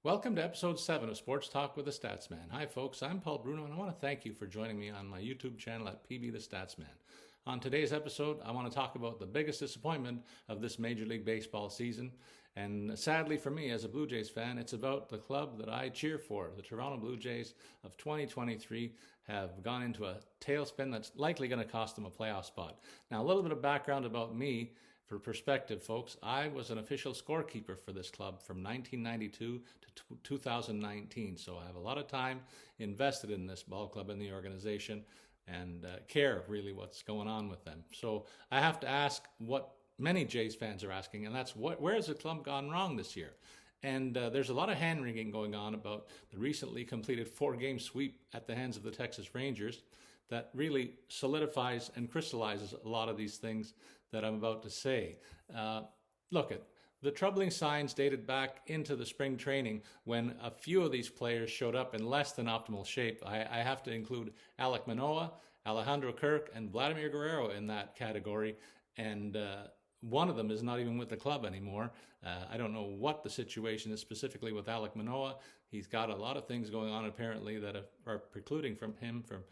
Welcome to episode 7 of Sports Talk with the Statsman. Hi, folks. I'm Paul Bruno, and I want to thank you for joining me on my YouTube channel at PB the Statsman. On today's episode, I want to talk about the biggest disappointment of this Major League Baseball season. And sadly for me, as a Blue Jays fan, it's about the club that I cheer for. The Toronto Blue Jays of 2023 have gone into a tailspin that's likely going to cost them a playoff spot. Now, a little bit of background about me. For perspective, folks, I was an official scorekeeper for this club from 1992 to 2019. So I have a lot of time invested in this ball club and the organization and care really what's going on with them. So I have to ask what many Jays fans are asking, and that's where has the club gone wrong this year? And there's a lot of hand-wringing going on about the recently completed 4-game sweep at the hands of the Texas Rangers that really solidifies and crystallizes a lot of these things that I'm about to say. Look, the troubling signs dated back into the spring training when a few of these players showed up in less than optimal shape. I have to include Alek Manoah, Alejandro Kirk, and Vladimir Guerrero in that category. And one of them is not even with the club anymore. I don't know what the situation is specifically with Alek Manoah. He's got a lot of things going on apparently that are precluding him from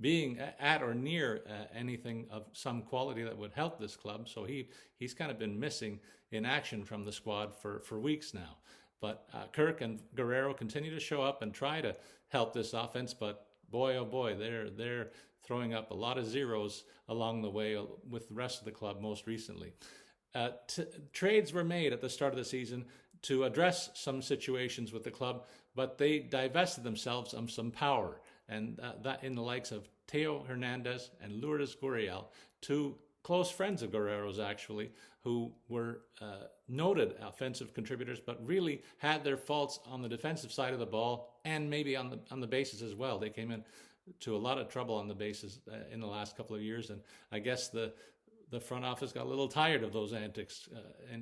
being at or near anything of some quality that would help this club. So he's kind of been missing in action from the squad for weeks now. But Kirk and Guerrero continue to show up and try to help this offense. But boy, oh boy, they're throwing up a lot of zeros along the way with the rest of the club most recently. Trades were made at the start of the season to address some situations with the club, but they divested themselves of some power. And that in the likes of Teo Hernandez and Lourdes Gurriel, two close friends of Guerrero's actually, who were noted offensive contributors, but really had their faults on the defensive side of the ball and maybe on the bases as well. They came in to a lot of trouble on the bases in the last couple of years, and I guess the front office got a little tired of those antics,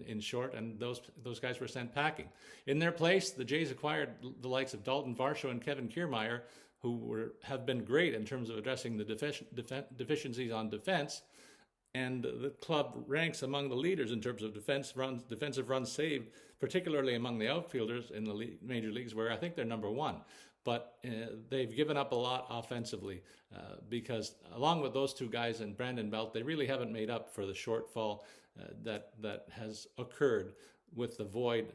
in short, and those guys were sent packing. In their place, the Jays acquired the likes of Dalton Varsho and Kevin Kiermaier, who have been great in terms of addressing the deficiencies on defense, and the club ranks among the leaders in terms of defensive runs saved, particularly among the outfielders in the major leagues, where I think they're number one. But they've given up a lot offensively because along with those two guys and Brandon Belt, they really haven't made up for the shortfall that has occurred with the void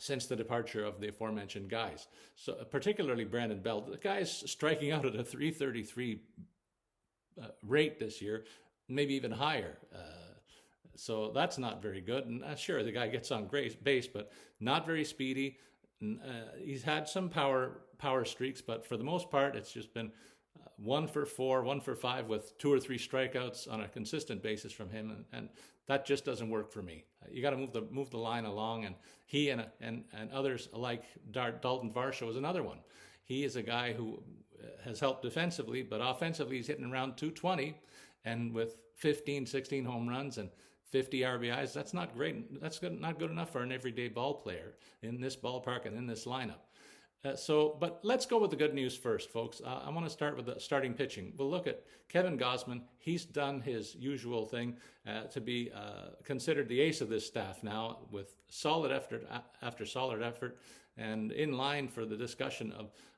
since the departure of the aforementioned guys. So particularly Brandon Belt, the guy's striking out at a 333 rate this year, maybe even higher. So that's not very good. And sure, the guy gets on base, but not very speedy. He's had some power streaks, but for the most part, it's just been 1 for 4, 1 for 5 with 2 or 3 strikeouts on a consistent basis from him, and that just doesn't work for me. You got to move the line along, and he and others like Dalton Varsho is another one. He is a guy who has helped defensively, but offensively he's hitting around 220, and with 15, 16 home runs and 50 RBIs, that's not great. That's not good enough for an everyday ball player in this ballpark and in this lineup. But let's go with the good news first, folks. I want to start with the starting pitching. We'll look at Kevin Gausman. He's done his usual thing to be considered the ace of this staff now, with solid effort after solid effort, and in line for the discussion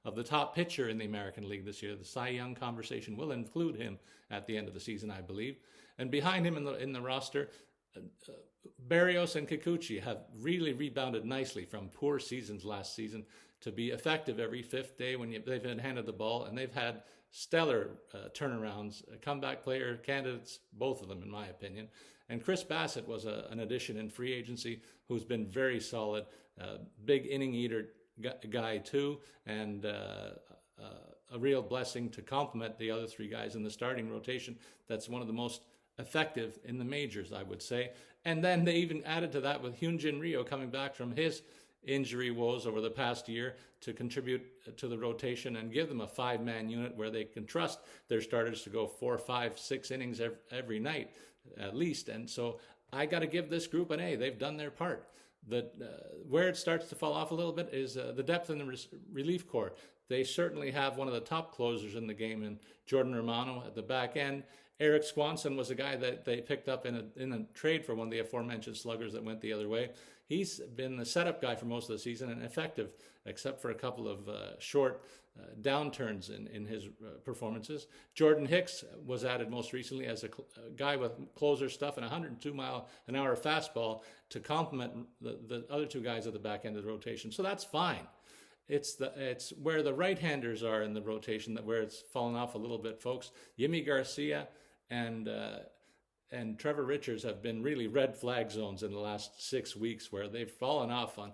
of the top pitcher in the American League this year. The Cy Young conversation will include him at the end of the season, I believe. And behind him in the roster, Berrios and Kikuchi have really rebounded nicely from poor seasons last season to be effective every fifth day when they've been handed the ball, and they've had stellar turnarounds, comeback player candidates, both of them in my opinion. And Chris Bassett was an addition in free agency who's been very solid, big inning eater guy too, and a real blessing to complement the other 3 guys in the starting rotation. That's one of the most effective in the majors, I would say. And then they even added to that with Hyunjin Ryu coming back from his injury woes over the past year to contribute to the rotation and give them a 5-man unit where they can trust their starters to go 4, 5, 6 innings every night at least. And so I got to give this group an A. They've done their part. Where it starts to fall off a little bit is the depth in the relief corps. They certainly have one of the top closers in the game in Jordan Romano at the back end, Eric Swanson was a guy that they picked up in a trade for one of the aforementioned sluggers that went the other way. He's been the setup guy for most of the season and effective, except for a couple of short downturns in his performances. Jordan Hicks was added most recently as a guy with closer stuff and 102-mile-an-hour fastball to complement the other two guys at the back end of the rotation. So that's fine. It's where the right-handers are in the rotation that where it's fallen off a little bit, folks. Yimi Garcia and Trevor Richards have been really red flag zones in the last 6 weeks where they've fallen off on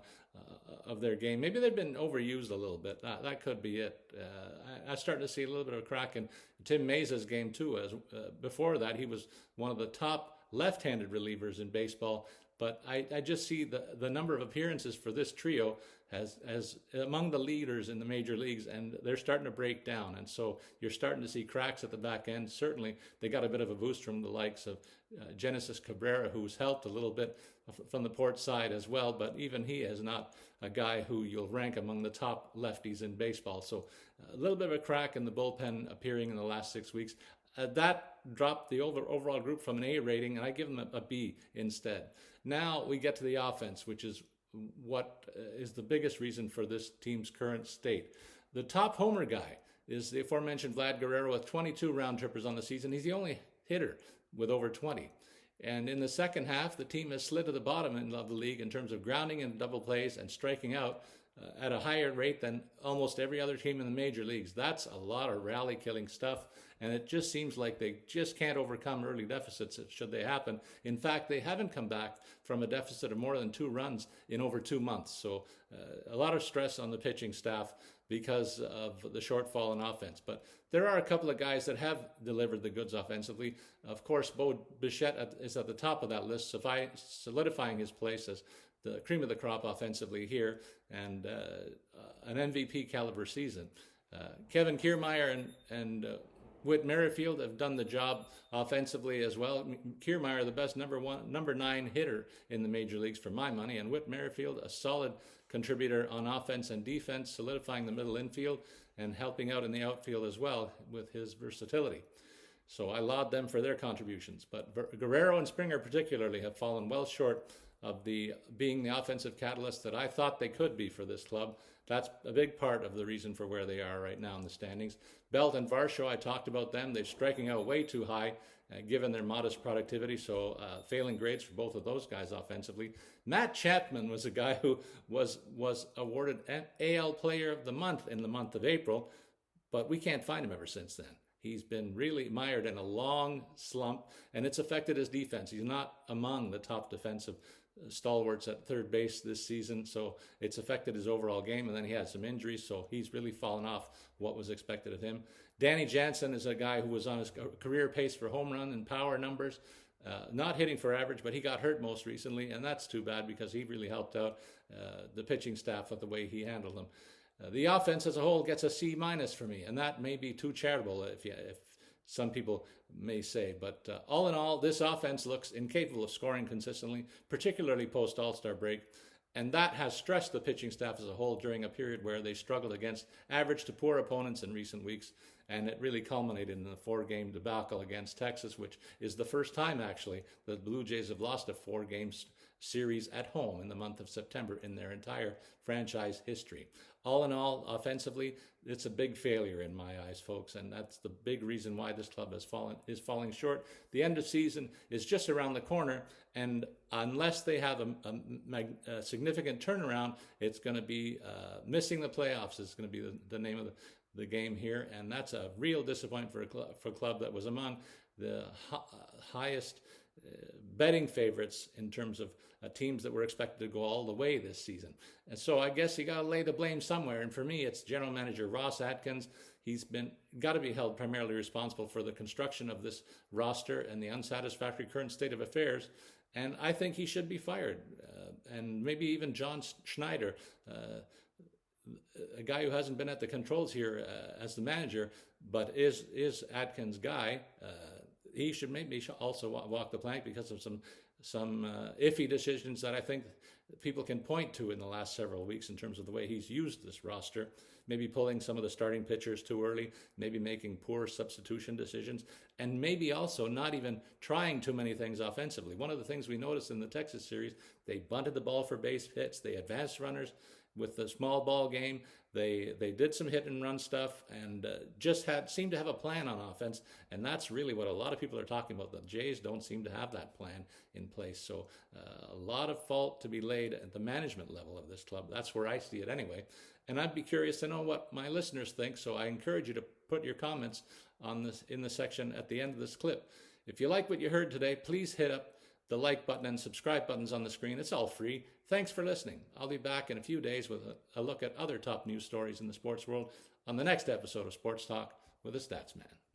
of their game. Maybe they've been overused a little bit. That could be it. I'm starting to see a little bit of a crack in Tim Mesa's game too. As before that, he was one of the top left-handed relievers in baseball. But I just see the number of appearances for this trio as among the leaders in the major leagues, and they're starting to break down. And so you're starting to see cracks at the back end. Certainly, they got a bit of a boost from the likes of Genesis Cabrera, who's helped a little bit from the port side as well. But even he is not a guy who you'll rank among the top lefties in baseball. So a little bit of a crack in the bullpen appearing in the last 6 weeks. That dropped the overall group from an A rating, and I give them a B instead. Now we get to the offense, which is what is the biggest reason for this team's current state. The top homer guy is the aforementioned Vlad Guerrero with 22 round trippers on the season. He's the only hitter with over 20. And in the second half, the team has slid to the bottom of the league in terms of grounding and double plays and striking out at a higher rate than almost every other team in the major leagues. That's a lot of rally-killing stuff, and it just seems like they just can't overcome early deficits should they happen. In fact, they haven't come back from a deficit of more than 2 runs in over 2 months. So a lot of stress on the pitching staff because of the shortfall in offense. But there are a couple of guys that have delivered the goods offensively. Of course, Bo Bichette is at the top of that list, solidifying his place as the cream of the crop offensively here, and an MVP caliber season. Kevin Kiermaier and Whit Merrifield have done the job offensively as well. Kiermaier, the best number 9 hitter in the major leagues for my money, and Whit Merrifield, a solid contributor on offense and defense, solidifying the middle infield and helping out in the outfield as well with his versatility. So I laud them for their contributions. But Guerrero and Springer particularly have fallen well short of being the offensive catalyst that I thought they could be for this club. That's a big part of the reason for where they are right now in the standings. Belt and Varsho, I talked about them. They're striking out way too high, given their modest productivity, so failing grades for both of those guys offensively. Matt Chapman was a guy who was awarded AL Player of the Month in the month of April, but we can't find him ever since then. He's been really mired in a long slump, and it's affected his defense. He's not among the top defensive stalwarts at third base this season, so it's affected his overall game, and then he had some injuries, so he's really fallen off what was expected of him. Danny Jansen is a guy who was on his career pace for home run and power numbers, not hitting for average, but he got hurt most recently, and that's too bad because he really helped out the pitching staff with the way he handled them. The offense as a whole gets a C- for me, and that may be too charitable if some people may say. But all in all, this offense looks incapable of scoring consistently, particularly post All-Star break. And that has stressed the pitching staff as a whole during a period where they struggled against average to poor opponents in recent weeks. And it really culminated in the 4-game debacle against Texas, which is the first time, actually, the Blue Jays have lost a 4-game series at home in the month of September in their entire franchise history. All in all, offensively, it's a big failure in my eyes, folks, and that's the big reason why this club is falling short. The end of season is just around the corner, and unless they have a significant turnaround, it's going to be missing the playoffs is going to be the name of the game here, and that's a real disappointment for a club that was among the highest betting favorites in terms of teams that were expected to go all the way this season. And so I guess you got to lay the blame somewhere. And for me, it's general manager Ross Atkins. He's got to be held primarily responsible for the construction of this roster and the unsatisfactory current state of affairs. And I think he should be fired. And maybe even John Schneider, a guy who hasn't been at the controls here as the manager, but is Atkins' guy. He should maybe also walk the plank because of some some iffy decisions that I think people can point to in the last several weeks in terms of the way he's used this roster. Maybe pulling some of the starting pitchers too early, maybe making poor substitution decisions, and maybe also not even trying too many things offensively. One of the things we noticed in the Texas series, they bunted the ball for base hits, they advanced runners with the small ball game. They did some hit and run stuff and just seemed to have a plan on offense. And that's really what a lot of people are talking about. The Jays don't seem to have that plan in place. So a lot of fault to be laid at the management level of this club. That's where I see it anyway. And I'd be curious to know what my listeners think. So I encourage you to put your comments on this in the section at the end of this clip. If you like what you heard today, please hit up the like button and subscribe buttons on the screen. It's all free. Thanks for listening. I'll be back in a few days with a look at other top news stories in the sports world on the next episode of Sports Talk with the Statsman.